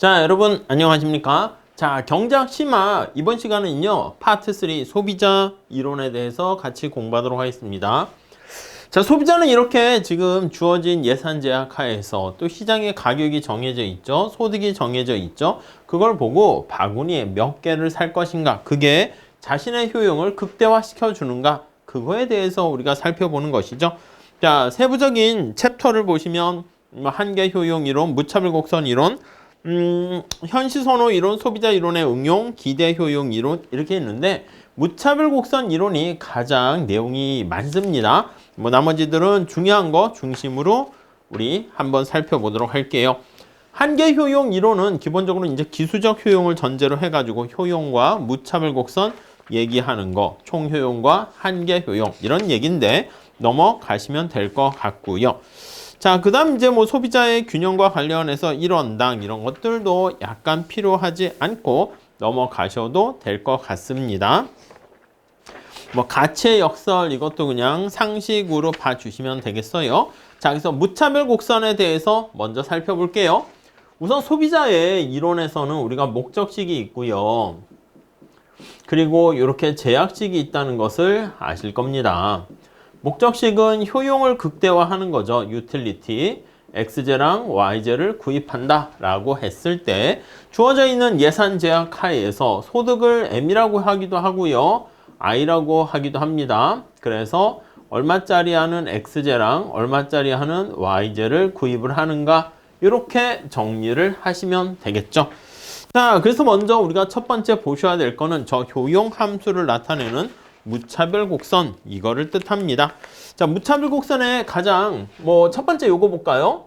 자, 여러분 안녕하십니까? 자, 경제학 심화 이번 시간은요, 파트 3 소비자 이론에 대해서 같이 공부하도록 하겠습니다. 자, 소비자는 이렇게 지금 주어진 예산 제약 하에서 또 시장의 가격이 정해져 있죠. 소득이 정해져 있죠. 그걸 보고 바구니에 몇 개를 살 것인가, 그게 자신의 효용을 극대화시켜 주는가, 그거에 대해서 우리가 살펴보는 것이죠. 자, 세부적인 챕터를 보시면 한계 효용 이론, 무차별 곡선 이론, 현시선호 이론, 소비자 이론의 응용, 기대 효용 이론 이렇게 있는데 무차별 곡선 이론이 가장 내용이 많습니다. 나머지들은 중요한 거 중심으로 우리 한번 살펴보도록 할게요. 한계 효용 이론은 기본적으로 이제 기술적 효용을 전제로 해가지고 효용과 무차별 곡선 얘기하는 거, 총 효용과 한계 효용 이런 얘기인데 넘어가시면 될 것 같고요. 자, 그 다음 이제 소비자의 균형과 관련해서 일원당 이런 것들도 약간 필요하지 않고 넘어가셔도 될 것 같습니다. 가치의 역설 이것도 그냥 상식으로 봐주시면 되겠어요. 자, 그래서 무차별 곡선에 대해서 먼저 살펴볼게요. 우선 소비자의 이론에서는 우리가 목적식이 있고요. 그리고 이렇게 제약식이 있다는 것을 아실 겁니다. 목적식은 효용을 극대화하는 거죠. 유틸리티. XJ랑 YJ를 구입한다 라고 했을 때 주어져 있는 예산 제약 하에서 소득을 M이라고 하기도 하고요. I라고 하기도 합니다. 그래서 얼마짜리 하는 XJ랑 얼마짜리 하는 YJ를 구입을 하는가, 이렇게 정리를 하시면 되겠죠. 자, 그래서 먼저 우리가 첫 번째 보셔야 될 거는 저 효용 함수를 나타내는 무차별 곡선, 이거를 뜻합니다. 자, 무차별 곡선의 가장 첫 번째 요거 볼까요?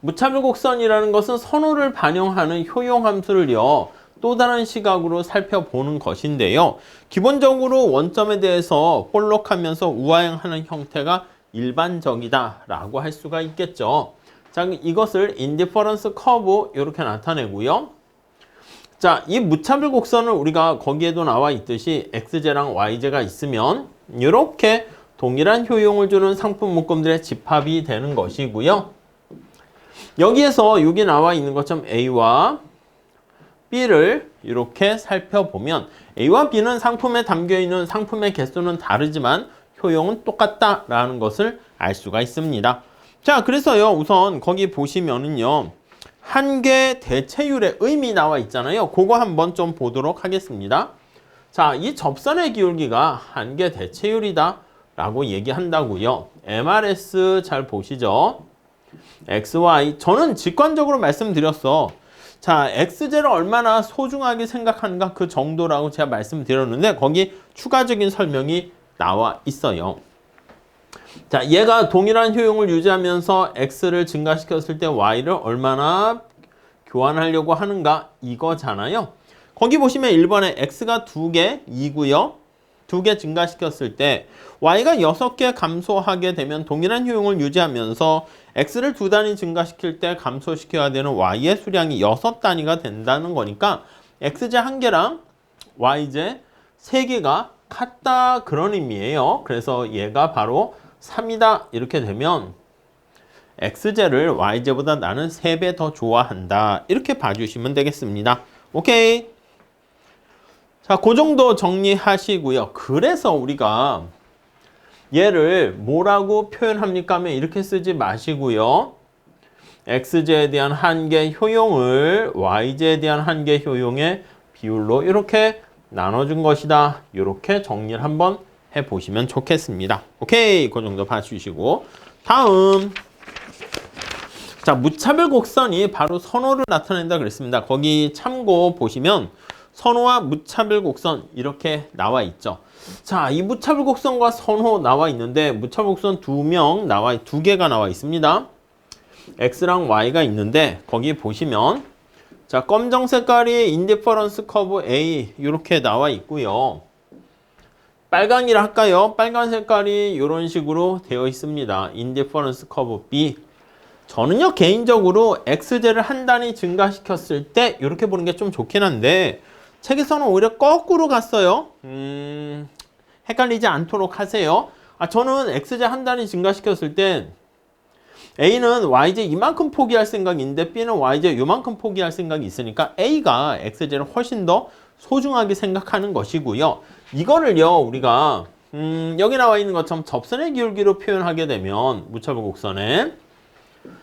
무차별 곡선이라는 것은 선호를 반영하는 효용 함수를요, 또 다른 시각으로 살펴보는 것인데요. 기본적으로 원점에 대해서 볼록하면서 우하향하는 형태가 일반적이다라고 할 수가 있겠죠. 자, 이것을 인디퍼런스 커브 이렇게 나타내고요. 자, 이 무차별 곡선을 우리가 거기에도 나와 있듯이 XJ랑 YJ가 있으면 이렇게 동일한 효용을 주는 상품 묶음들의 집합이 되는 것이고요. 여기에서 여기 나와 있는 것처럼 A와 B를 이렇게 살펴보면 A와 B는 상품에 담겨있는 상품의 개수는 다르지만 효용은 똑같다라는 것을 알 수가 있습니다. 자, 그래서요, 우선 거기 보시면은요, 한계 대체율의 의미 나와 있잖아요. 그거 한번 좀 보도록 하겠습니다. 자, 이 접선의 기울기가 한계 대체율이다 라고 얘기한다고요. MRS 잘 보시죠. XY, 저는 직관적으로 말씀드렸어. 자, XJ를 얼마나 소중하게 생각하는가 그 정도라고 제가 말씀드렸는데 거기 추가적인 설명이 나와 있어요. 자, 얘가 동일한 효용을 유지하면서 X를 증가시켰을 때 Y를 얼마나 교환하려고 하는가, 이거잖아요. 거기 보시면 1번에 X가 2개, 2고요. 2개 증가시켰을 때 Y가 6개 감소하게 되면 동일한 효용을 유지하면서 X를 2단위 증가시킬 때 감소시켜야 되는 Y의 수량이 6단위가 된다는 거니까 XJ 1개랑 YJ 3개가 같다, 그런 의미예요. 그래서 얘가 바로 3이다 이렇게 되면 XJ를 YJ보다 나는 3배 더 좋아한다, 이렇게 봐주시면 되겠습니다. 오케이. 자, 그 정도 정리하시고요. 그래서 우리가 얘를 뭐라고 표현합니까 하면 이렇게 쓰지 마시고요. XJ에 대한 한계 효용을 YJ에 대한 한계 효용의 비율로 이렇게 나눠준 것이다, 이렇게 정리를 한번 해보시면 좋겠습니다. 오케이, 그 정도 봐주시고 다음, 자, 무차별 곡선이 바로 선호를 나타낸다 그랬습니다. 거기 참고 보시면 선호와 무차별 곡선 이렇게 나와 있죠. 자, 이 무차별 곡선과 선호 나와 있는데 무차별 곡선 2개가 나와 있습니다. X랑 Y가 있는데 거기 보시면 자, 검정 색깔이 인디퍼런스 커브 A 이렇게 나와 있고요. 빨강이라 할까요? 빨간 색깔이 이런 식으로 되어 있습니다. 인디퍼런스 커브 B. 저는요, 개인적으로 XJ를 한 단위 증가시켰을 때 이렇게 보는 게 좀 좋긴 한데 책에서는 오히려 거꾸로 갔어요. 헷갈리지 않도록 하세요. 저는 XJ 한 단위 증가시켰을 때 A는 YJ 이만큼 포기할 생각이 있는데 B는 YJ 요만큼 포기할 생각이 있으니까 A가 XJ를 훨씬 더 소중하게 생각하는 것이고요. 이거를요 우리가 여기 나와 있는 것처럼 접선의 기울기로 표현하게 되면 무차별 곡선에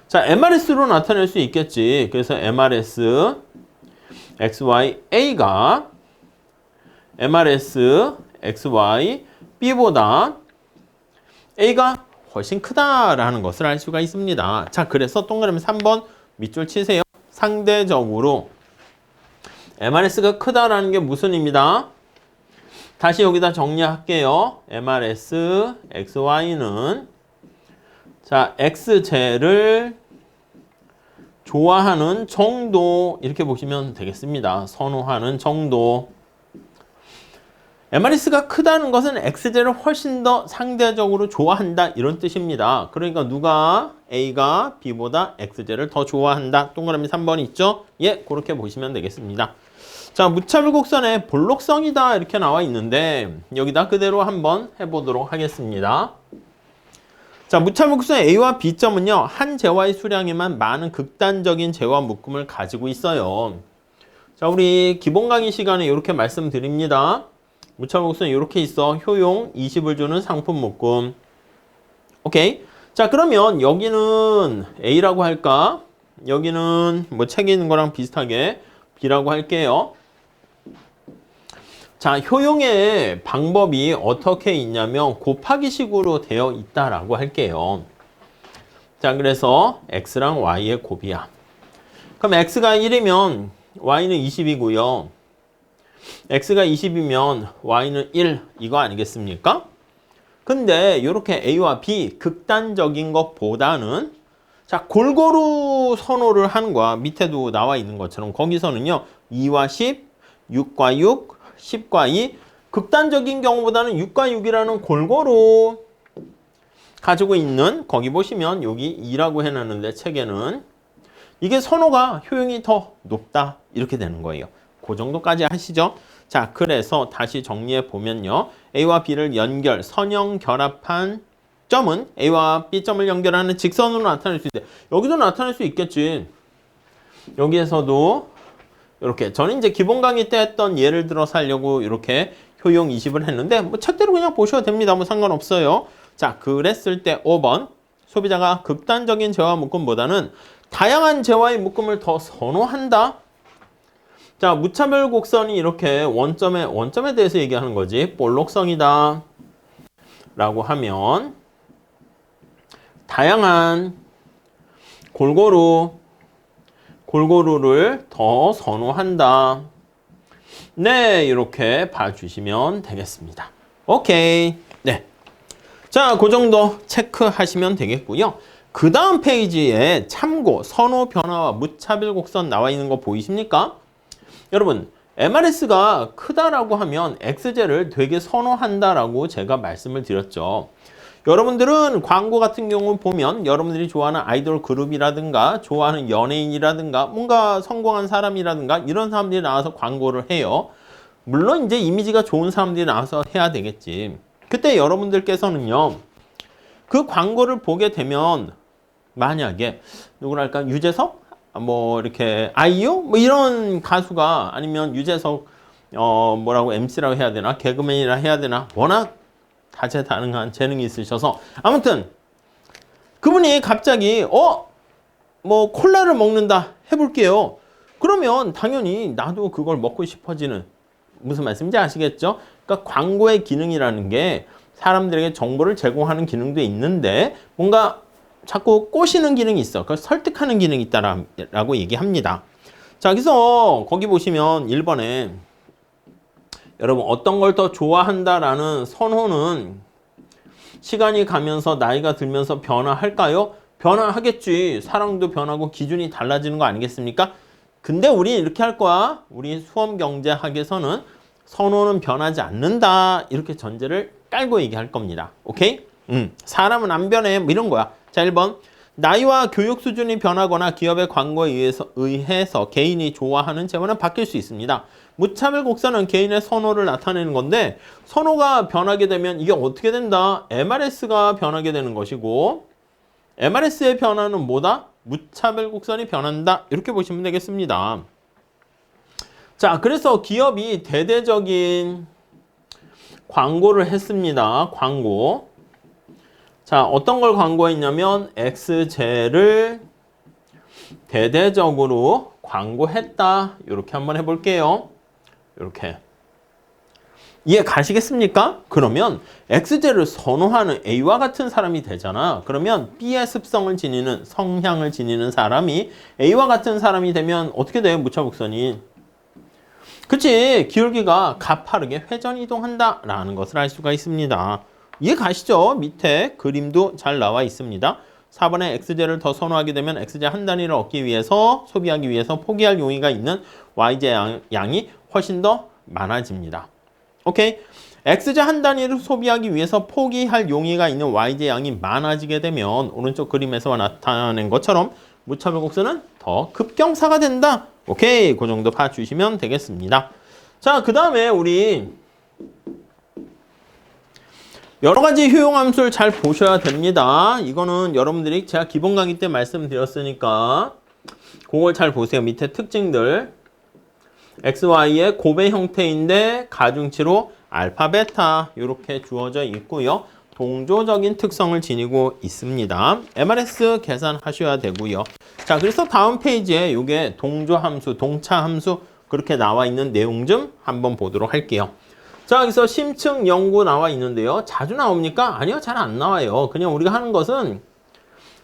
자 MRS로 나타낼 수 있겠지. 그래서 MRS XYA가 MRS XY B보다 A가 훨씬 크다라는 것을 알 수가 있습니다. 자, 그래서 동그라미 3번 밑줄 치세요. 상대적으로 MRS가 크다라는 게 무슨 의미다? 다시 여기다 정리할게요. MRS XY는 자, XJ를 좋아하는 정도 이렇게 보시면 되겠습니다. 선호하는 정도. MRS가 크다는 것은 XJ를 훨씬 더 상대적으로 좋아한다 이런 뜻입니다. 그러니까 누가 A가 B보다 XJ를 더 좋아한다. 동그라미 3번 있죠? 예, 그렇게 보시면 되겠습니다. 자, 무차별 곡선의 볼록성이다 이렇게 나와 있는데 여기다 그대로 한번 해보도록 하겠습니다. 자, 무차별 곡선의 A와 B점은요 한 재화의 수량에만 많은 극단적인 재화 묶음을 가지고 있어요. 자, 우리 기본 강의 시간에 이렇게 말씀드립니다. 무차별 곡선이 이렇게 있어. 효용 20을 주는 상품 묶음. 오케이. 자, 그러면 여기는 A라고 할까? 여기는 뭐 책에 있는 거랑 비슷하게 B라고 할게요. 자, 효용의 방법이 어떻게 있냐면 곱하기 식으로 되어 있다라고 할게요. 자, 그래서 X랑 Y의 곱이야. 그럼 X가 1이면 Y는 20이고요. X가 20이면 Y는 1 이거 아니겠습니까? 근데 이렇게 A와 B 극단적인 것보다는 자 골고루 선호를 하는 거야. 밑에도 나와 있는 것처럼 거기서는요 2와 10, 6과 6, 10과 2 극단적인 경우보다는 6과 6이라는 골고루 가지고 있는 거기 보시면 여기 2라고 해놨는데 책에는 이게 선호가 효용이 더 높다 이렇게 되는 거예요. 그 정도까지 하시죠. 자, 그래서 다시 정리해 보면요. A와 B를 연결, 선형 결합한 점은 A와 B점을 연결하는 직선으로 나타낼 수 있대. 여기도 나타낼 수 있겠지. 여기에서도 이렇게 저는 이제 기본 강의 때 했던 예를 들어서 하려고 이렇게 효용 20을 했는데 뭐 책대로 그냥 보셔도 됩니다. 뭐 상관없어요. 자, 그랬을 때 5번 소비자가 극단적인 재화 묶음보다는 다양한 재화의 묶음을 더 선호한다. 자, 무차별 곡선이 이렇게 원점에 대해서 얘기하는 거지. 볼록성이다. 라고 하면 다양한 골고루를 더 선호한다. 네, 이렇게 봐주시면 되겠습니다. 오케이. 네. 자, 그 정도 체크하시면 되겠고요. 그 다음 페이지에 참고, 선호 변화와 무차별 곡선 나와 있는 거 보이십니까? 여러분, MRS가 크다라고 하면 XJ를 되게 선호한다라고 제가 말씀을 드렸죠. 여러분들은 광고 같은 경우 보면 여러분들이 좋아하는 아이돌 그룹이라든가 좋아하는 연예인이라든가 뭔가 성공한 사람이라든가 이런 사람들이 나와서 광고를 해요. 물론 이제 이미지가 좋은 사람들이 나와서 해야 되겠지. 그때 여러분들께서는요. 그 광고를 보게 되면 만약에 누구랄까 유재석? 뭐 이렇게 아이유? 뭐 이런 가수가 아니면 유재석 뭐라고 MC라고 해야 되나? 개그맨이라 해야 되나? 워낙 다재다능한 재능이 있으셔서 아무튼 그분이 갑자기 뭐 콜라를 먹는다 해볼게요. 그러면 당연히 나도 그걸 먹고 싶어지는 무슨 말씀인지 아시겠죠? 그러니까 광고의 기능이라는 게 사람들에게 정보를 제공하는 기능도 있는데 뭔가 자꾸 꼬시는 기능이 있어. 그걸 설득하는 기능이 있다라고 얘기합니다. 자, 그래서 거기 보시면 1번에 여러분 어떤 걸 더 좋아한다라는 선호는 시간이 가면서 나이가 들면서 변화할까요? 변화하겠지. 사랑도 변하고 기준이 달라지는 거 아니겠습니까? 근데 우리 이렇게 할 거야. 우리 수험경제학에서는 선호는 변하지 않는다. 이렇게 전제를 깔고 얘기할 겁니다. 오케이? 사람은 안 변해. 뭐 이런 거야. 자, 1번. 나이와 교육 수준이 변하거나 기업의 광고에 의해서 개인이 좋아하는 재화는 바뀔 수 있습니다. 무차별 곡선은 개인의 선호를 나타내는 건데 선호가 변하게 되면 이게 어떻게 된다? MRS가 변하게 되는 것이고 MRS의 변화는 뭐다? 무차별 곡선이 변한다. 이렇게 보시면 되겠습니다. 자, 그래서 기업이 대대적인 광고를 했습니다. 광고. 자, 어떤 걸 광고했냐면 엑스제를 대대적으로 광고했다. 이렇게 한번 해볼게요. 이렇게. 이해 가시겠습니까? 그러면 X제를 선호하는 A와 같은 사람이 되잖아. 그러면 B의 습성을 지니는, 성향을 지니는 사람이 A와 같은 사람이 되면 어떻게 돼요? 무차곡선이. 그치? 기울기가 가파르게 회전 이동한다 라는 것을 알 수가 있습니다. 이해 가시죠? 밑에 그림도 잘 나와 있습니다. 4번에 X제를 더 선호하게 되면 X제 한 단위를 얻기 위해서, 소비하기 위해서 포기할 용의가 있는 Y제 양이 훨씬 더 많아집니다. 오케이? X제 한 단위를 소비하기 위해서 포기할 용의가 있는 Y제 양이 많아지게 되면 오른쪽 그림에서 나타낸 것처럼 무차별 곡선은 더 급경사가 된다. 오케이? 그 정도 봐주시면 되겠습니다. 자, 그 다음에 우리 여러 가지 효용함수를 잘 보셔야 됩니다. 이거는 여러분들이 제가 기본 강의 때 말씀드렸으니까 그걸 잘 보세요. 밑에 특징들. XY의 고배 형태인데 가중치로 알파, 베타 이렇게 주어져 있고요. 동조적인 특성을 지니고 있습니다. MRS 계산하셔야 되고요. 자, 그래서 다음 페이지에 이게 동조함수, 동차함수 그렇게 나와 있는 내용 좀 한번 보도록 할게요. 자, 여기서 심층 연구 나와 있는데요. 자주 나옵니까? 아니요, 잘 안 나와요. 그냥 우리가 하는 것은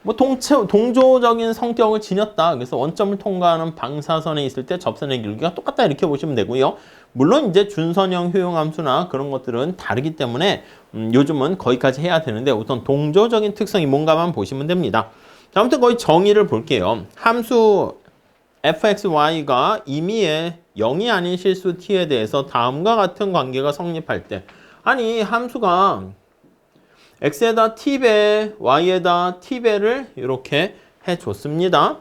뭐 동조적인 성격을 지녔다. 그래서 원점을 통과하는 방사선에 있을 때 접선의 길이가 똑같다 이렇게 보시면 되고요. 물론 이제 준선형 효용함수나 그런 것들은 다르기 때문에 요즘은 거기까지 해야 되는데 우선 동조적인 특성이 뭔가만 보시면 됩니다. 자, 아무튼 거의 정의를 볼게요. 함수 fxy가 임의의 0이 아닌 실수 t에 대해서 다음과 같은 관계가 성립할 때, 아니 함수가 x에다 t배, y에다 t배를 이렇게 해줬습니다.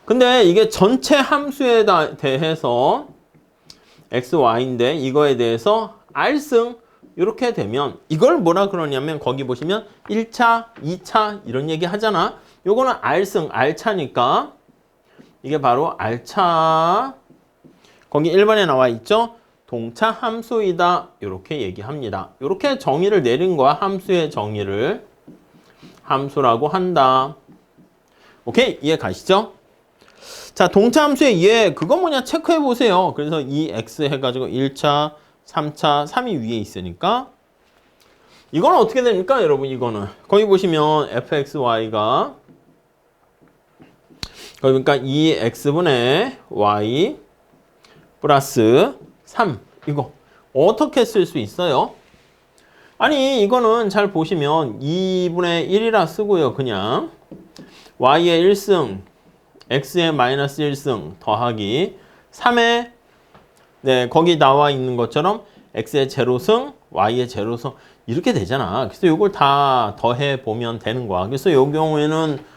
근데 이게 전체 함수에 대해서 x, y인데 이거에 대해서 r승 이렇게 되면 이걸 뭐라 그러냐면 거기 보시면 1차, 2차 이런 얘기 하잖아. 요거는 r승, r차니까 이게 바로 r차, 거기 1번에 나와 있죠. 동차 함수이다 이렇게 얘기합니다. 이렇게 정의를 내린 거야. 함수의 정의를 함수라고 한다. 오케이? 이해 가시죠? 자, 동차 함수의 이해 그거 뭐냐 체크해 보세요. 그래서 이 x 해가지고 1차, 3차, 3이 위에 있으니까 이거는 어떻게 됩니까? 여러분 이거는 거기 보시면 fxy가 그러니까 2x분의 y 플러스 3 이거 어떻게 쓸 수 있어요? 아니 이거는 잘 보시면 2분의 1이라 쓰고요. 그냥 y의 1승 x의 마이너스 1승 더하기 3의 네 거기 나와 있는 것처럼 x의 제로승 y의 제로승 이렇게 되잖아. 그래서 이걸 다 더해 보면 되는 거야. 그래서 이 경우에는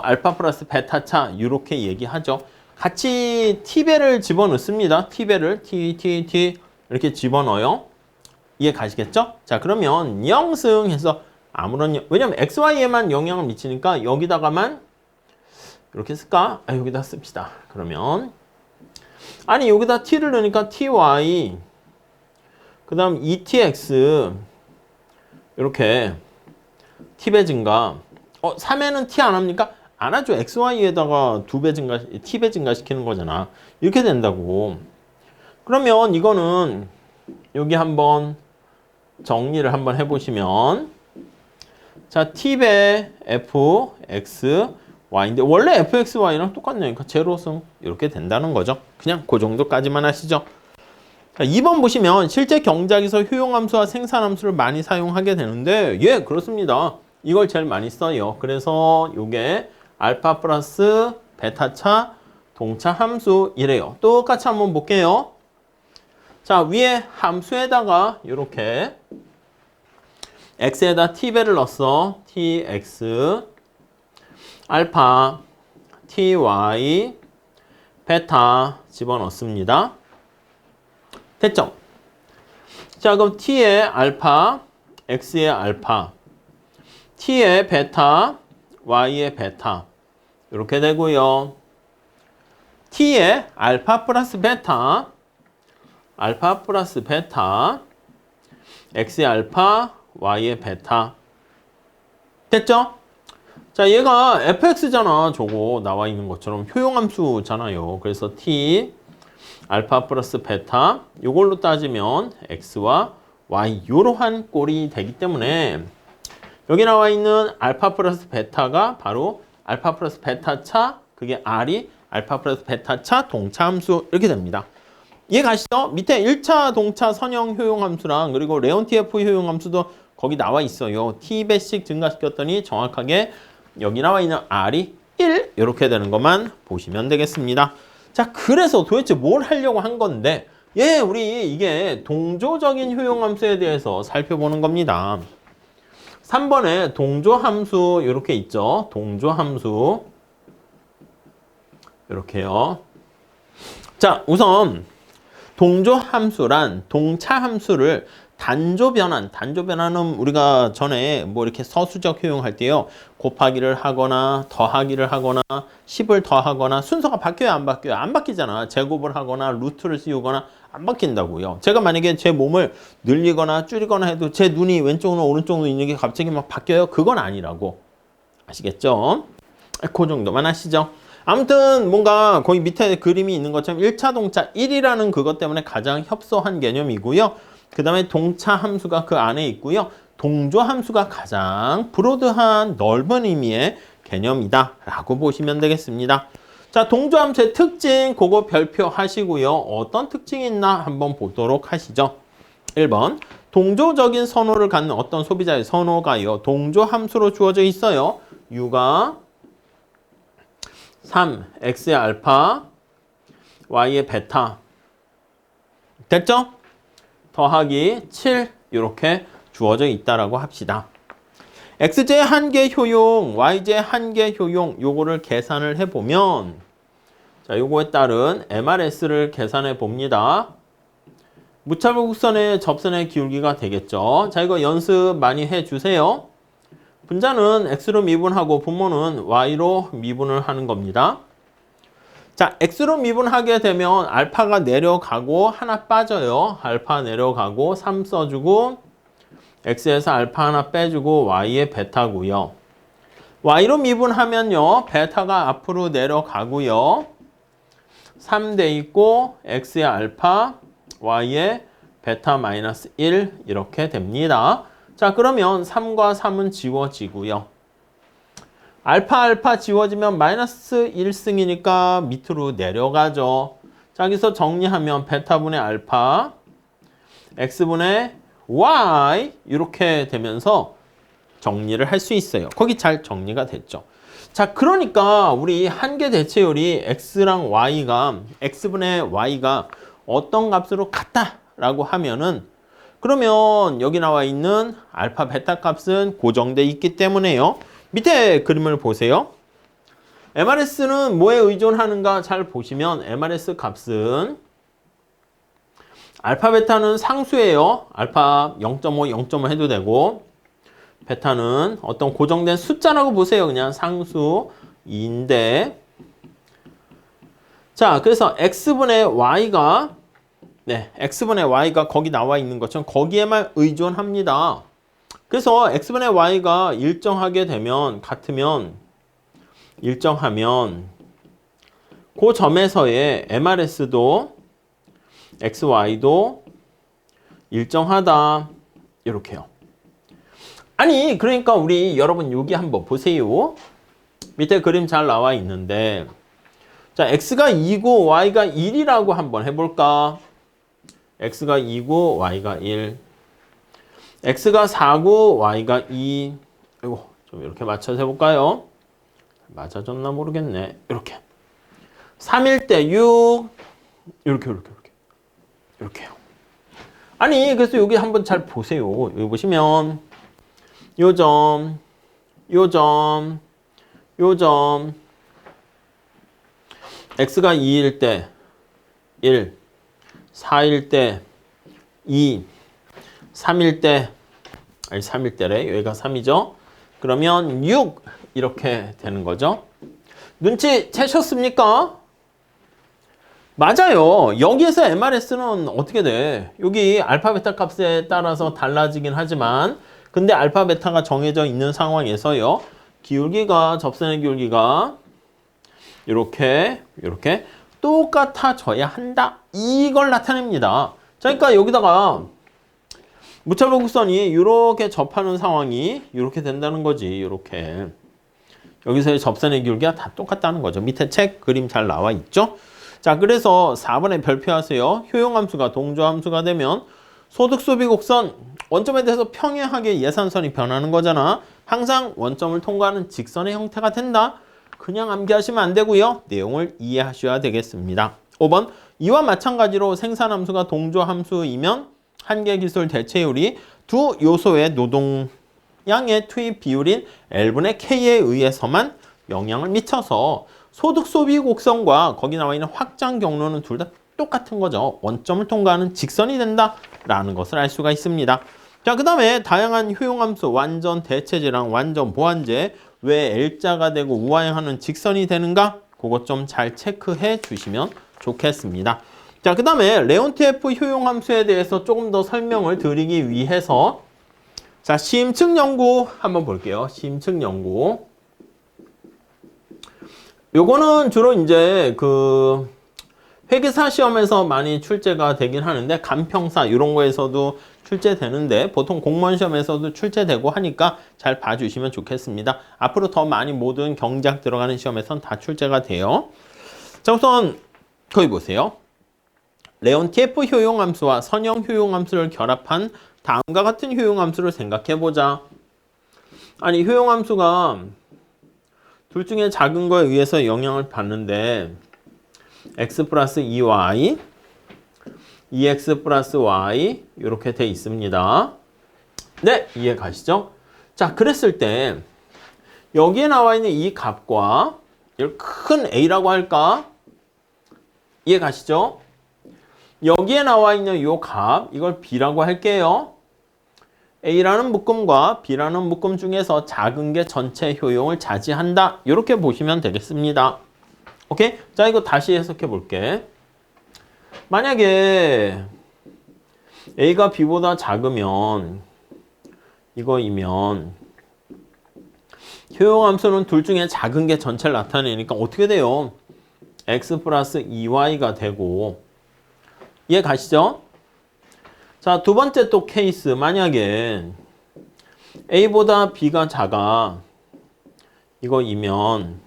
알파 플러스 베타 차 이렇게 얘기하죠. 같이 t배를 집어넣습니다. t배를 t 이렇게 집어넣어요. 이해 가시겠죠? 자, 그러면 0승 해서 아무런 왜냐면 xy에만 영향을 미치니까 여기다가만 이렇게 쓸까? 여기다 씁시다. 그러면 아니 여기다 t를 넣으니까 ty 그 다음 2tx 이렇게 t배 증가 3에는 t 안 합니까? 안 하죠. xy에다가 2배 증가, t배 증가시키는 거잖아. 이렇게 된다고. 그러면 이거는 여기 한번 정리를 한번 해보시면 자, t배 fx y인데 원래 fxy랑 똑같네요. 제로승 이렇게 된다는 거죠. 그냥 그 정도까지만 하시죠. 자, 2번 보시면 실제 경작에서 효용함수와 생산함수를 많이 사용하게 되는데 예, 그렇습니다. 이걸 제일 많이 써요. 그래서 이게 알파 플러스 베타차 동차 함수 이래요. 똑같이 한번 볼게요. 자, 위에 함수에다가 이렇게 x에다 t배를 넣었어. tx 알파 ty 베타 집어넣습니다. 됐죠? 자, 그럼 t의 알파 x의 알파 t의 베타, y의 베타 이렇게 되고요. t의 알파 플러스 베타, 알파 플러스 베타, x의 알파, y의 베타. 됐죠? 자, 얘가 fx잖아. 저거 나와 있는 것처럼 효용함수잖아요. 그래서 t 알파 플러스 베타 이걸로 따지면 x와 y 이러한 꼴이 되기 때문에 여기 나와 있는 알파 플러스 베타가 바로 알파 플러스 베타 차, 그게 r이 알파 플러스 베타 차 동차함수 이렇게 됩니다. 이해 가시죠? 밑에 1차 동차 선형 효용함수랑 그리고 레온티F 효용함수도 거기 나와 있어요. t배씩 증가시켰더니 정확하게 여기 나와 있는 r이 1 이렇게 되는 것만 보시면 되겠습니다. 자, 그래서 도대체 뭘 하려고 한 건데 우리 이게 동조적인 효용함수에 대해서 살펴보는 겁니다. 3번에 동조함수 이렇게 있죠. 동조함수 이렇게요. 자, 우선 동조함수란 동차함수를 단조변환은 우리가 전에 뭐 이렇게 서술적 효용할 때요. 곱하기를 하거나 더하기를 하거나 10을 더하거나 순서가 바뀌어요, 안 바뀌어요? 안 바뀌잖아. 제곱을 하거나 루트를 씌우거나 안 바뀐다고요. 제가 만약에 제 몸을 늘리거나 줄이거나 해도 제 눈이 왼쪽으로 오른쪽으로 있는 게 갑자기 막 바뀌어요? 그건 아니라고. 아시겠죠? 그 정도만 아시죠? 아무튼 뭔가 거기 밑에 그림이 있는 것처럼 1차 동차 1이라는 그것 때문에 가장 협소한 개념이고요. 그 다음에 동차 함수가 그 안에 있고요. 동조 함수가 가장 브로드한 넓은 의미의 개념이다 라고 보시면 되겠습니다. 자, 동조 함수의 특징 그거 별표 하시고요. 어떤 특징이 있나 한번 보도록 하시죠. 1번 동조적인 선호를 갖는 어떤 소비자의 선호가요. 동조 함수로 주어져 있어요. u가 3, x의 알파, y의 베타. 됐죠? 더하기 7 이렇게 주어져 있다라고 합시다. x제 한계 효용, y제 한계 효용 요거를 계산을 해보면 자, 요거에 따른 MRS를 계산해 봅니다. 무차별 곡선의 접선의 기울기가 되겠죠. 자, 이거 연습 많이 해주세요. 분자는 x로 미분하고 분모는 y로 미분을 하는 겁니다. 자, x로 미분하게 되면 알파가 내려가고 하나 빠져요. 알파 내려가고 3 써주고 x에서 알파 하나 빼주고 y의 베타고요. y로 미분하면요. 베타가 앞으로 내려가고요. 3 돼 있고 x의 알파, y의 베타 마이너스 1 이렇게 됩니다. 자, 그러면 3과 3은 지워지고요. 알파 지워지면 마이너스 1승이니까 밑으로 내려가죠. 자, 여기서 정리하면 베타분의 알파, x분의 y 이렇게 되면서 정리를 할 수 있어요. 거기 잘 정리가 됐죠. 자, 그러니까 우리 한계 대체율이 x랑 y가 x분의 y가 어떤 값으로 같다라고 하면은 그러면 여기 나와 있는 알파 베타 값은 고정돼 있기 때문에요. 밑에 그림을 보세요. MRS는 뭐에 의존하는가 잘 보시면 MRS 값은 알파 베타는 상수예요. 알파 0.5, 0.5 해도 되고 베타는 어떤 고정된 숫자라고 보세요. 그냥 상수 2인데 자, 그래서 x분의 y가 x분의 y가 거기 나와 있는 것처럼 거기에만 의존합니다. 그래서 x분의 y가 일정하게 되면 같으면 일정하면 그 점에서의 MRS도 XY도 일정하다 이렇게요. 아니 그러니까 우리 여러분 여기 한번 보세요. 밑에 그림 잘 나와 있는데 자, X가 2고 Y가 1이라고 한번 해볼까? X가 2고 Y가 1 X가 4고 Y가 2 이거 좀 이렇게 맞춰서 해볼까요? 맞아졌나 모르겠네. 이렇게 3일 때 6 이렇게요. 아니 그래서 여기 한번 잘 보세요. 여기 보시면 요점 X가 2일 때 1, 4일 때 2, 3일 때, 아니 3일 때래. 여기가 3이죠. 그러면 6 이렇게 되는 거죠. 눈치채셨습니까? 맞아요. 여기에서 MRS는 어떻게 돼? 여기 알파, 베타 값에 따라서 달라지긴 하지만 근데 알파, 베타가 정해져 있는 상황에서요. 기울기가, 접선의 기울기가 이렇게 똑같아져야 한다. 이걸 나타냅니다. 자, 그러니까 여기다가 무차별 곡선이 이렇게 접하는 상황이 이렇게 된다는 거지. 이렇게. 여기서의 접선의 기울기가 다 똑같다는 거죠. 밑에 책 그림 잘 나와 있죠? 자, 그래서 4번에 별표하세요. 효용함수가 동조함수가 되면 소득소비 곡선 원점에 대해서 평행하게 예산선이 변하는 거잖아. 항상 원점을 통과하는 직선의 형태가 된다. 그냥 암기하시면 안 되고요. 내용을 이해하셔야 되겠습니다. 5번 이와 마찬가지로 생산함수가 동조함수이면 한계기술 대체율이 두 요소의 노동량의 투입 비율인 L분의 K에 의해서만 영향을 미쳐서 소득소비 곡선과 거기 나와 있는 확장 경로는 둘 다 똑같은 거죠. 원점을 통과하는 직선이 된다라는 것을 알 수가 있습니다. 자, 그 다음에 다양한 효용함수, 완전 대체제랑 완전 보완제 왜 L자가 되고 우하행하는 직선이 되는가? 그것 좀 잘 체크해 주시면 좋겠습니다. 자, 그 다음에 레온티에프 효용함수에 대해서 조금 더 설명을 드리기 위해서 자, 심층 연구 한번 볼게요. 심층 연구. 요거는 주로 이제 그 회계사 시험에서 많이 출제가 되긴 하는데 간평사 이런 거에서도 출제되는데 보통 공무원 시험에서도 출제되고 하니까 잘 봐주시면 좋겠습니다. 앞으로 더 많이 모든 경작 들어가는 시험에선 다 출제가 돼요. 자, 우선 거기 보세요. 레온티에프 효용함수와 선형 효용함수를 결합한 다음과 같은 효용함수를 생각해보자. 아니, 효용함수가 둘 중에 작은 거에 의해서 영향을 받는데 x 플러스 2y, 2x 플러스 y 이렇게 돼 있습니다. 네, 이해 가시죠? 자, 그랬을 때 여기에 나와 있는 이 값과 이걸 큰 A라고 할까? 이해 가시죠? 여기에 나와 있는 이 값, 이걸 B라고 할게요. A라는 묶음과 B라는 묶음 중에서 작은 게 전체 효용을 차지한다. 이렇게 보시면 되겠습니다. 오케이? 자, 이거 다시 해석해 볼게. 만약에 A가 B보다 작으면 이거이면 효용함수는 둘 중에 작은 게 전체를 나타내니까 어떻게 돼요? x 플러스 2y가 되고 이해 가시죠? 자, 두 번째 또 케이스. 만약에 A보다 B가 작아 이거이면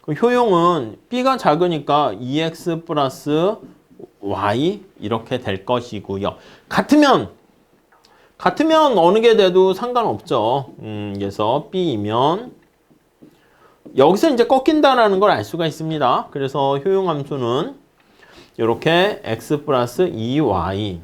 그 효용은 B가 작으니까 2x 플러스 y 이렇게 될 것이고요. 같으면 어느 게 돼도 상관없죠. 그래서 B이면 여기서 이제 꺾인다라는 걸 알 수가 있습니다. 그래서 효용함수는 이렇게 x 플러스 2y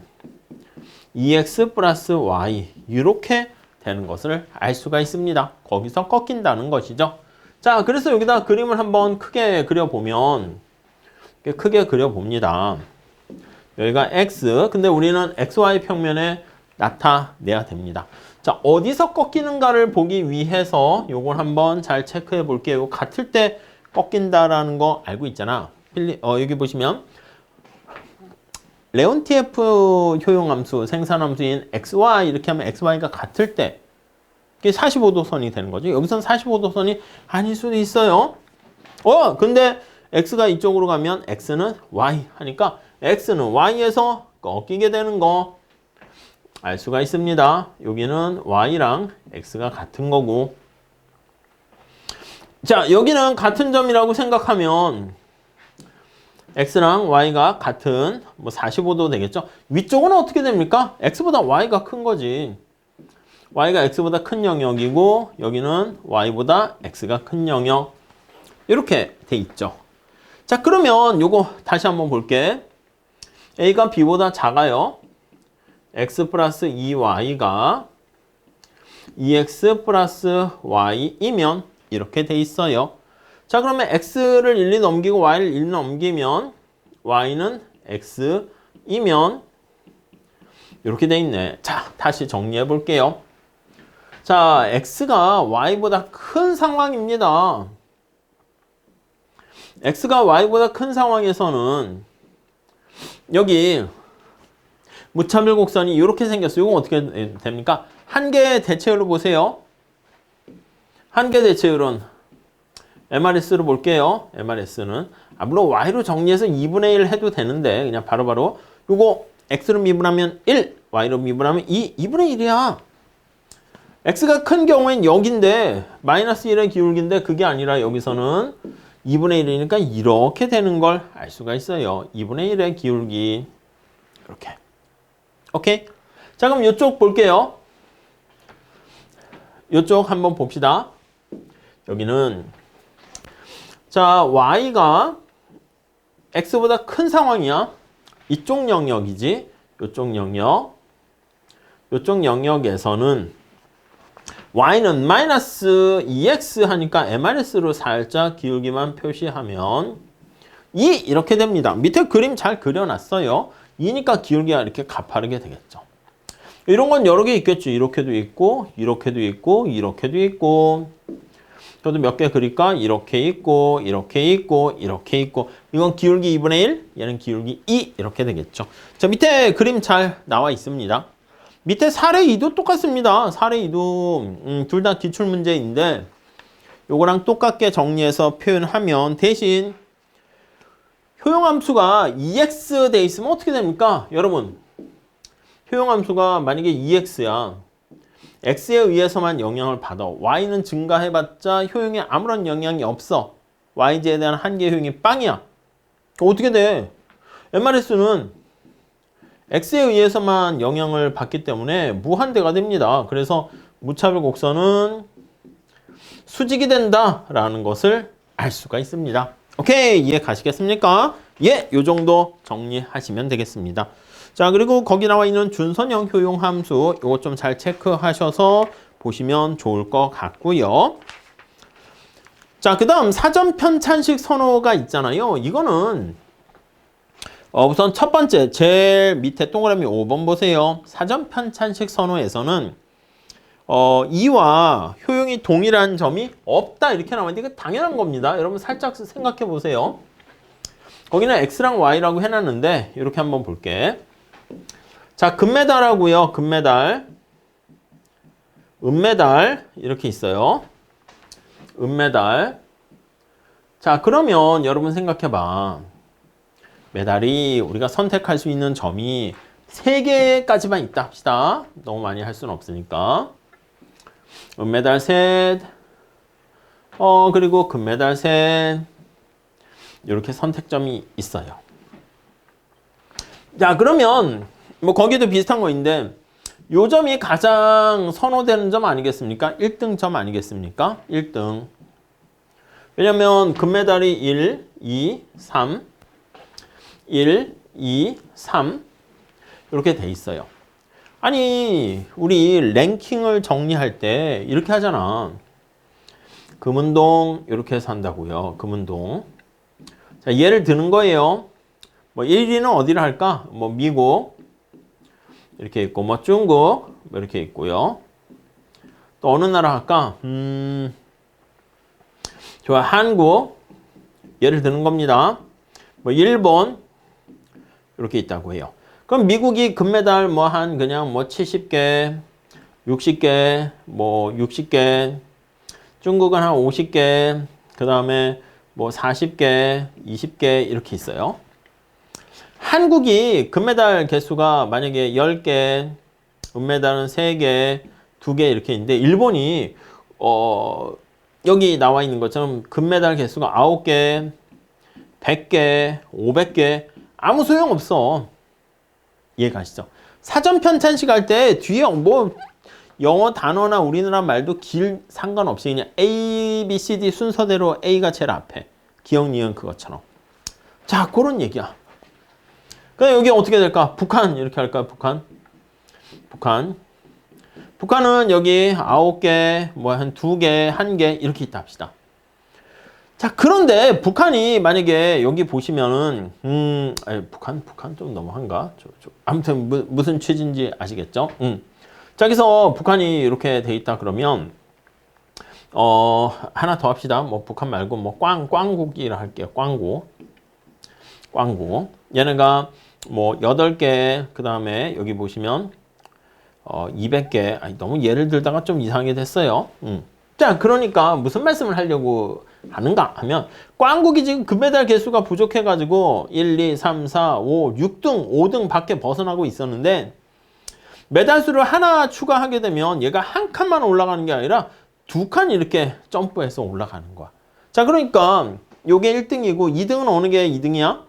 2x 플러스 y 이렇게 되는 것을 알 수가 있습니다. 거기서 꺾인다는 것이죠. 자, 그래서 여기다 그림을 한번 크게 그려보면 크게 그려봅니다. 여기가 x, 근데 우리는 xy 평면에 나타내야 됩니다. 자, 어디서 꺾이는가를 보기 위해서 요걸 한번 잘 체크해 볼게요. 같을 때 꺾인다라는 거 알고 있잖아. 여기 보시면 레온티에프 효용함수, 생산함수인 xy 이렇게 하면 xy가 같을 때 이게 45도 선이 되는 거죠. 여기서는 45도 선이 아닐 수도 있어요. 근데 x가 이쪽으로 가면 x는 y 하니까 x는 y에서 꺾이게 되는 거 알 수가 있습니다. 여기는 y랑 x가 같은 거고. 자, 여기는 같은 점이라고 생각하면 x랑 y가 같은 45도 되겠죠. 위쪽은 어떻게 됩니까? x보다 y가 큰 거지. y가 x보다 큰 영역이고 여기는 y보다 x가 큰 영역. 이렇게 돼 있죠. 자, 그러면 요거 다시 한번 볼게. a가 b보다 작아요. x 플러스 2y가 2x 플러스 y이면 이렇게 돼 있어요. 자, 그러면 x를 1, 2 넘기고 y를 1 넘기면 y는 x이면 이렇게 돼 있네. 자, 다시 정리해 볼게요. 자, x가 y보다 큰 상황입니다. x가 y보다 큰 상황에서는 여기 무차별 곡선이 이렇게 생겼어요. 이건 어떻게 됩니까? 한 개의 대체율로 보세요. 한 개 대체율은 MRS로 볼게요. MRS는 물론 y로 정리해서 2분의 1 해도 되는데 그냥 바로바로 요거 x로 미분하면 1, y로 미분하면 2, 2분의 1이야. x가 큰 경우엔 여기인데 마이너스 1의 기울기인데 그게 아니라 여기서는 2분의 1이니까 이렇게 되는 걸 알 수가 있어요. 2분의 1의 기울기 이렇게. 오케이? 자, 그럼 이쪽 볼게요. 이쪽 한번 봅시다. 여기는 자, y가 x보다 큰 상황이야. 이쪽 영역이지. 이쪽 영역. 이쪽 영역에서는 y는 마이너스 2x 하니까 mRS로 살짝 기울기만 표시하면 2 이렇게 됩니다. 밑에 그림 잘 그려놨어요. 2니까 기울기가 이렇게 가파르게 되겠죠. 이런 건 여러 개 있겠죠. 이렇게도 있고 이렇게도 있고 이렇게도 있고 저도 몇 개 그릴까? 이렇게 있고 이렇게 있고 이렇게 있고 이건 기울기 2분의 1, 얘는 기울기 2 이렇게 되겠죠. 자, 밑에 그림 잘 나와 있습니다. 밑에 사례 2도 똑같습니다. 사례 2도 둘 다 기출문제인데 요거랑 똑같게 정리해서 표현하면 대신 효용함수가 2x 돼 있으면 어떻게 됩니까? 여러분, 효용함수가 만약에 2x야. x에 의해서만 영향을 받아. y는 증가해봤자 효용에 아무런 영향이 없어. y제에 대한 한계 효용이 빵이야. 어떻게 돼? MRS는 x에 의해서만 영향을 받기 때문에 무한대가 됩니다. 그래서 무차별 곡선은 수직이 된다라는 것을 알 수가 있습니다. 오케이, 이해 가시겠습니까? 예, 요 정도 정리하시면 되겠습니다. 자, 그리고 거기 나와 있는 준선형 효용함수 요거 좀 잘 체크하셔서 보시면 좋을 것 같고요. 자, 그 다음 사전 편찬식 선호가 있잖아요. 이거는 우선 첫 번째 제일 밑에 동그라미 5번 보세요. 사전 편찬식 선호에서는 2와 효용이 동일한 점이 없다 이렇게 나와 있는데 이거 당연한 겁니다. 여러분 살짝 생각해 보세요. 거기는 x랑 y라고 해놨는데 이렇게 한번 볼게. 자, 금메달하고요. 금메달, 은메달 이렇게 있어요. 은메달. 자, 그러면 여러분 생각해봐. 메달이 우리가 선택할 수 있는 점이 3개까지만 있다 합시다. 너무 많이 할 수는 없으니까. 은메달 셋, 그리고 금메달 셋. 이렇게 선택점이 있어요. 자, 그러면 뭐 거기도 비슷한 거인데 요 점이 가장 선호되는 점 아니겠습니까? 1등 점 아니겠습니까? 1등. 왜냐면 금메달이 1, 2, 3 1, 2, 3 이렇게 돼 있어요. 아니, 우리 랭킹을 정리할 때 이렇게 하잖아. 금운동 이렇게 해서 한다고요. 금운동. 자, 예를 드는 거예요. 뭐 1위는 어디를 할까? 뭐 미국 이렇게 있고 뭐 중국 이렇게 있고요. 또 어느 나라 할까? 좋아, 한국 예를 드는 겁니다. 뭐 일본 이렇게 있다고 해요. 그럼 미국이 금메달 뭐 한 그냥 뭐 70개, 60개, 뭐 60개, 중국은 한 50개, 그 다음에 뭐 40개, 20개 이렇게 있어요. 한국이 금메달 개수가 만약에 10개, 은메달은 3개, 2개 이렇게 있는데 일본이 여기 나와 있는 것처럼 금메달 개수가 9개, 100개, 500개 아무 소용없어. 이해가시죠? 사전 편찬식 할 때 뒤에 뭐 영어 단어나 우리나라 말도 길 상관없이 그냥 A, B, C, D 순서대로 A가 제일 앞에. 기억, 니은 그것처럼. 자, 그런 얘기야. 그럼 여기 어떻게 될까? 북한 이렇게 할까요? 북한은 여기 9개, 뭐 한 2개, 1개 이렇게 있다 합시다. 자, 그런데 북한이 만약에 여기 보시면은 북한 좀 너무한가? 아무튼 무슨 취지인지 아시겠죠? 자, 여기서 북한이 이렇게 돼 있다 그러면 하나 더 합시다. 뭐 북한 말고 뭐 꽝국이라 할게요. 꽝국. 얘네가 뭐 8개, 그 다음에 여기 보시면 200개. 아니, 너무 예를 들다가 좀 이상하게 됐어요. 자, 그러니까 무슨 말씀을 하려고 하는가 하면 꽝국이 지금 금메달 개수가 부족해가지고 1, 2, 3, 4, 5, 6등, 5등 밖에 벗어나고 있었는데 메달수를 하나 추가하게 되면 얘가 한 칸만 올라가는 게 아니라 2칸 이렇게 점프해서 올라가는 거야. 자, 그러니까 요게 1등이고 2등은 어느 게 2등이야?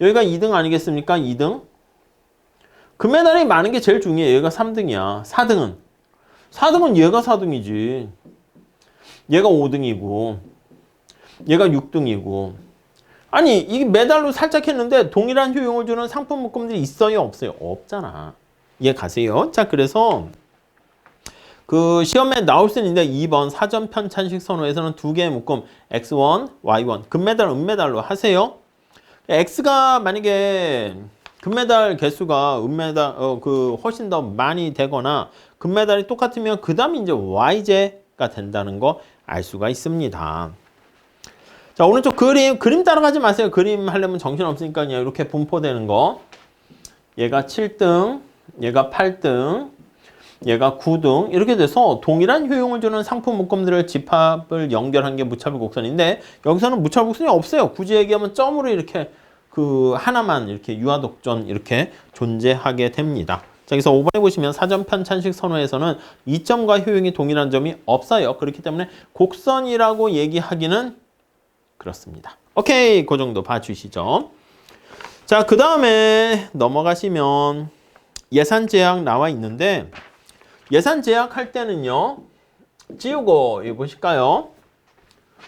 여기가 2등 아니겠습니까? 2등. 금메달이 많은 게 제일 중요해. 얘가 3등이야. 4등은 얘가 4등이지. 얘가 5등이고 얘가 6등이고. 아니, 이 메달로 살짝 했는데 동일한 효용을 주는 상품 묶음들이 있어요? 없어요? 없잖아. 이해 가세요? 자, 그래서 그 시험에 나올 수 있는데 2번 사전 편찬식 선호에서는 2개의 묶음 X1, Y1 금메달, 은메달로 하세요. X가 만약에 금메달 개수가 은메달 그 훨씬 더 많이 되거나 금메달이 똑같으면 그 다음에 이제 Y제가 된다는 거 알 수가 있습니다. 자, 오른쪽 그림 따라가지 마세요. 그림 하려면 정신 없으니까 그냥 이렇게 분포되는 거. 얘가 7등, 얘가 8등, 얘가 9등 이렇게 돼서 동일한 효용을 주는 상품 묶음들을 집합을 연결한 게 무차별 곡선인데 여기서는 무차별 곡선이 없어요. 굳이 얘기하면 점으로 이렇게 그 하나만 이렇게 유화독전 이렇게 존재하게 됩니다. 자, 여기서 5번에 보시면 사전 편찬식 선호에서는 이점과 효용이 동일한 점이 없어요. 그렇기 때문에 곡선이라고 얘기하기는 그렇습니다. 오케이, 그 정도 봐주시죠. 자, 그 다음에 넘어가시면 예산 제약 나와 있는데 예산 제약할 때는요, 지우고 이거 보실까요?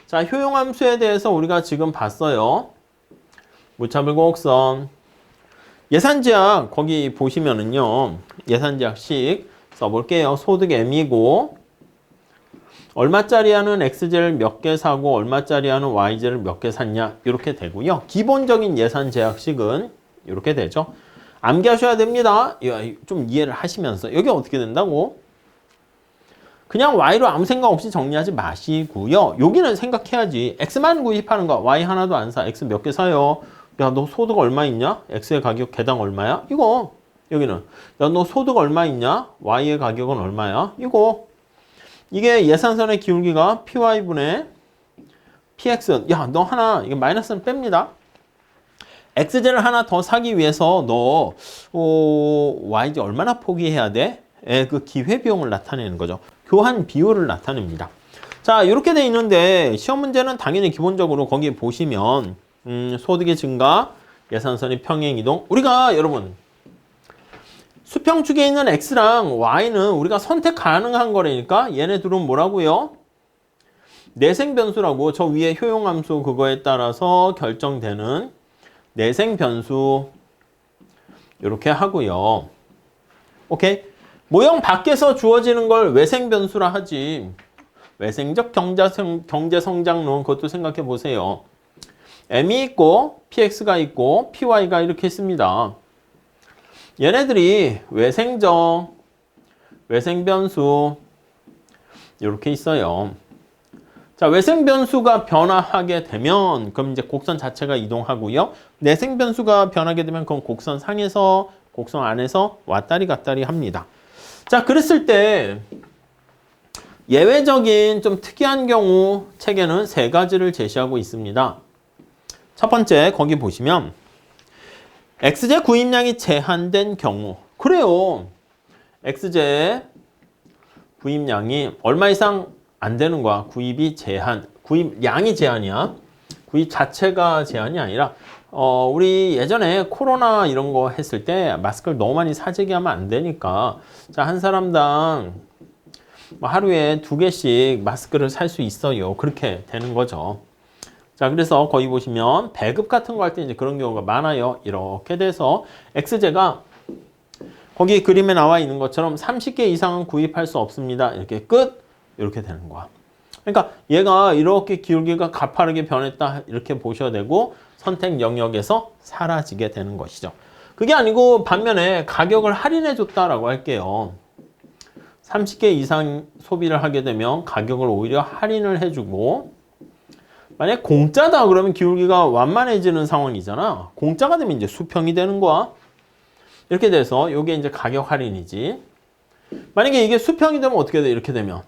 자, 효용함수에 대해서 우리가 지금 봤어요. 무차별 곡선. 예산 제약 거기 보시면은요, 예산 제약식 써볼게요. 소득 M이고 얼마짜리 하는 X제를 몇 개 사고 얼마짜리 하는 Y제를 몇 개 샀냐 이렇게 되고요. 기본적인 예산 제약식은 이렇게 되죠. 암기하셔야 됩니다. 좀 이해를 하시면서 여기 어떻게 된다고? 그냥 Y로 아무 생각 없이 정리하지 마시고요. 여기는 생각해야지. X만 구입하는 거 Y 하나도 안 사. X 몇 개 사요. 야, 너 소득 얼마 있냐? X의 가격 개당 얼마야? 이거. 여기는 야, 너 소득 얼마 있냐? Y의 가격은 얼마야? 이거. 이게 예산선의 기울기가 PY분의 PX. 야, 너 하나 이거 마이너스는 뺍니다. X제를 하나 더 사기 위해서 너 Y제 얼마나 포기해야 돼? 그 기회비용을 나타내는 거죠. 교환 비율을 나타냅니다. 자, 이렇게 돼 있는데 시험 문제는 당연히 기본적으로 거기 보시면 소득의 증가, 예산선의 평행이동. 우리가 여러분 수평축에 있는 X랑 Y는 우리가 선택 가능한 거라니까 얘네 둘은 뭐라고요? 내생변수라고. 저 위에 효용함수 그거에 따라서 결정되는 내생변수 이렇게 하고요. 오케이? 모형 밖에서 주어지는 걸 외생변수라 하지. 외생적 경제성장론 그것도 생각해 보세요. M이 있고 PX가 있고 PY가 이렇게 있습니다. 얘네들이 외생변수 이렇게 있어요. 자, 외생변수가 변화하게 되면 그럼 이제 곡선 자체가 이동하고요. 내생변수가 변하게 되면 그건 곡선 상에서 곡선 안에서 왔다리 갔다리 합니다. 자, 그랬을 때 예외적인 좀 특이한 경우 책에는 3가지를 제시하고 있습니다. 첫 번째 거기 보시면 X제 구입량이 제한된 경우. 그래요. X제 구입량이 얼마 이상 안 되는 거야. 구입이 제한. 구입량이 제한이야. 구입 자체가 제한이 아니라 우리 예전에 코로나 이런 거 했을 때 마스크를 너무 많이 사재기 하면 안 되니까 자, 한 사람당 뭐 하루에 2개씩 마스크를 살 수 있어요. 그렇게 되는 거죠. 자, 그래서 거기 보시면 배급 같은 거 할 때 이제 그런 경우가 많아요. 이렇게 돼서 X제가 거기 그림에 나와 있는 것처럼 30개 이상은 구입할 수 없습니다. 이렇게 끝. 이렇게 되는 거야. 그러니까 얘가 이렇게 기울기가 가파르게 변했다. 이렇게 보셔야 되고 선택 영역에서 사라지게 되는 것이죠. 그게 아니고 반면에 가격을 할인해 줬다라고 할게요. 30개 이상 소비를 하게 되면 가격을 오히려 할인을 해주고, 만약 공짜다 그러면 기울기가 완만해지는 상황이잖아. 공짜가 되면 이제 수평이 되는 거야. 이렇게 돼서 이게 이제 가격 할인이지. 만약에 이게 수평이 되면 어떻게 돼? 이렇게 되면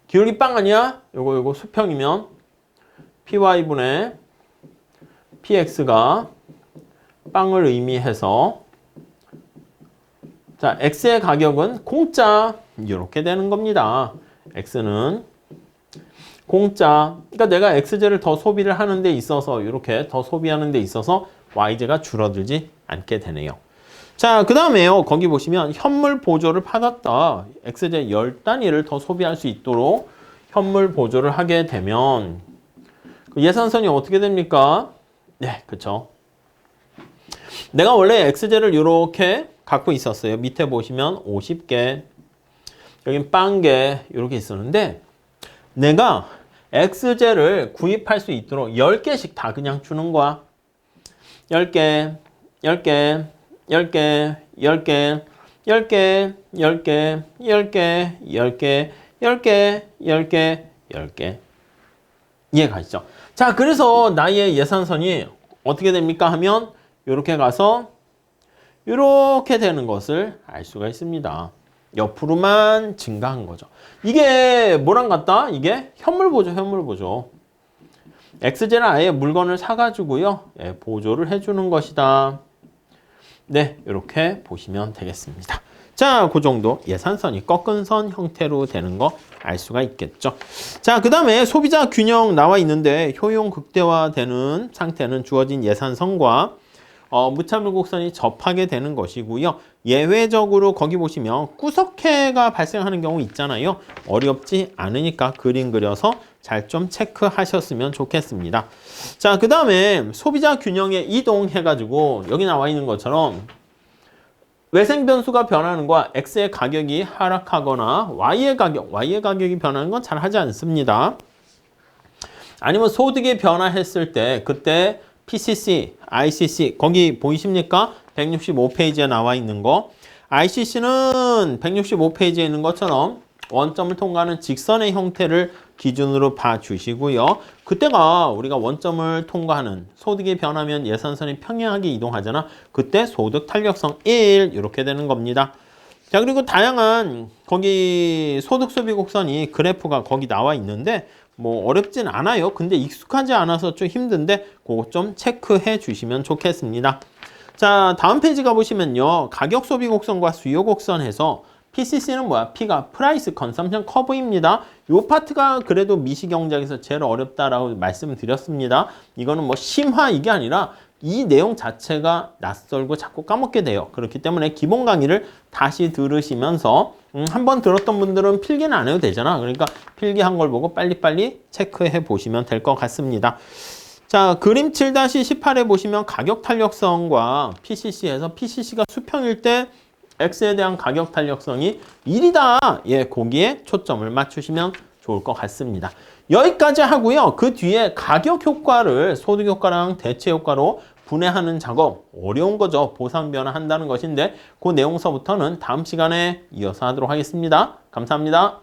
기울기 빵 아니야? 요거 수평이면 py분의 px가 빵을 의미해서, 자, x의 가격은 공짜 이렇게 되는 겁니다. x는 공짜. 그러니까 내가 x제를 더 소비를 하는 데 있어서, 이렇게 더 소비하는 데 있어서 y제가 줄어들지 않게 되네요. 자, 그 다음에요. 거기 보시면 현물 보조를 받았다. x제 10단위를 더 소비할 수 있도록 현물 보조를 하게 되면 그 예산선이 어떻게 됩니까? 네, 그쵸. 내가 원래 x제를 이렇게 갖고 있었어요. 밑에 보시면 50개, 여긴 빵개 이렇게 있었는데, 내가 x제를 구입할 수 있도록 10개씩 다 그냥 주는 거야. 10개, 10개, 10개, 10개, 10개, 10개, 10개, 10개, 10개, 10개, 10개. 이해가시죠? 자, 그래서 나의 예산선이 어떻게 됩니까? 하면 이렇게 가서 이렇게 되는 것을 알 수가 있습니다. 옆으로만 증가한 거죠. 이게 뭐랑 같다? 이게 현물보조, 현물보조. x제는 아예 물건을 사가지고요, 예, 보조를 해주는 것이다. 네, 이렇게 보시면 되겠습니다. 자, 그 정도 예산선이 꺾은 선 형태로 되는 거 알 수가 있겠죠. 자, 그 다음에 소비자 균형 나와 있는데, 효용 극대화되는 상태는 주어진 예산선과 무차별 곡선이 접하게 되는 것이고요. 예외적으로 거기 보시면 구석해가 발생하는 경우 있잖아요. 어렵지 않으니까 그림 그려서 잘 좀 체크하셨으면 좋겠습니다. 자, 그 다음에 소비자 균형에 이동해가지고 여기 나와 있는 것처럼 외생 변수가 변하는 거와 x의 가격이 하락하거나 y의 가격이 변하는 건 잘 하지 않습니다. 아니면 소득이 변화했을 때 그때 PCC, ICC 거기 보이십니까? 165페이지에 나와 있는 거. ICC는 165페이지에 있는 것처럼 원점을 통과하는 직선의 형태를 기준으로 봐주시고요. 그때가 우리가 원점을 통과하는 소득이 변하면 예산선이 평행하게 이동하잖아. 그때 소득 탄력성 1 이렇게 되는 겁니다. 자, 그리고 다양한 거기 소득 소비 곡선이 그래프가 거기 나와 있는데 뭐 어렵진 않아요. 근데 익숙하지 않아서 좀 힘든데 그거 좀 체크해 주시면 좋겠습니다. 자, 다음 페이지 가보시면요. 가격 소비 곡선과 수요 곡선에서 PCC는 뭐야? P가 프라이스 컨섬션 커브입니다. 이 파트가 그래도 미시경제학에서 제일 어렵다라고 말씀을 드렸습니다. 이거는 뭐 심화 이게 아니라 이 내용 자체가 낯설고 자꾸 까먹게 돼요. 그렇기 때문에 기본 강의를 다시 들으시면서 한번 들었던 분들은 필기는 안 해도 되잖아. 그러니까 필기한 걸 보고 빨리빨리 체크해 보시면 될 것 같습니다. 자, 그림 7-18에 보시면 가격 탄력성과 PCC에서 PCC가 수평일 때 X에 대한 가격 탄력성이 1이다. 예, 거기에 초점을 맞추시면 좋을 것 같습니다. 여기까지 하고요. 그 뒤에 가격 효과를 소득 효과랑 대체 효과로 분해하는 작업 어려운 거죠. 보상 변화한다는 것인데 그 내용서부터는 다음 시간에 이어서 하도록 하겠습니다. 감사합니다.